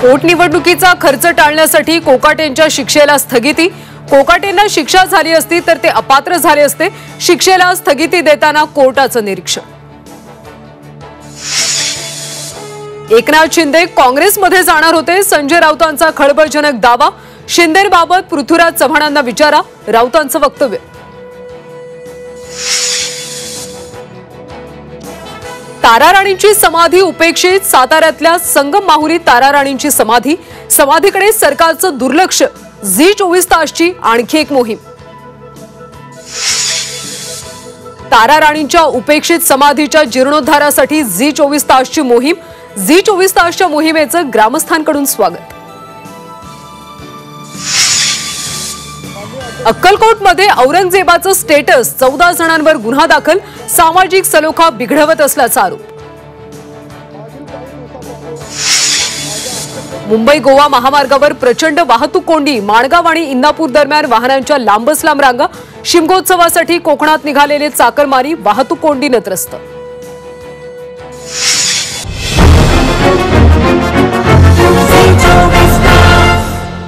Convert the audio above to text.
पोटनिवडणुकीचा खर्च टाळण्यासाठी कोकाटेंच्या शिक्षेला स्थगिती। कोकाटेंना शिक्षा झाली असती तर ते अपात्र झाले असते। शिक्षेला स्थगिती देताना कोर्टाचं निरीक्षण। एकनाथ शिंदे काँग्रेसमध्ये जाणार होते। संजय राऊतांचा खळबळजनक दावा। शिंदेबाबत पृथ्वीराज चव्हाणांना विचारा, राऊतांचं वक्तव्य। तारा राणींची समाधी उपेक्षित। साताऱ्यातल्या संगम माहुली तारा राणींची समाधीकडे सरकारचं दुर्लक्ष। झी24 तासची आणखी एक मोहीम। तारा राणींच्या उपेक्षित समाधीच्या जीर्णोद्धारासाठी झी24 तासची मोहीम। झी24 तासच्या मोहिमेचं ग्रामस्थांकडून स्वागत। अक्कलकोटमध्ये औरंगजेबाचं स्टेटस, 14 जणांवर गुन्हा दाखल। सामाजिक सलोखा बिघडवत असल्याचा आरोप। मुंबई गोवा महामार्गावर प्रचंड वाहतूक कोंडी। माणगाव आणि इंदापूर दरम्यान वाहनांच्या लांबच लांब रांगा। शिमगोत्सवासाठी कोकणात निघालेले चाकरमानी वाहतूक कोंडीने त्रस्त।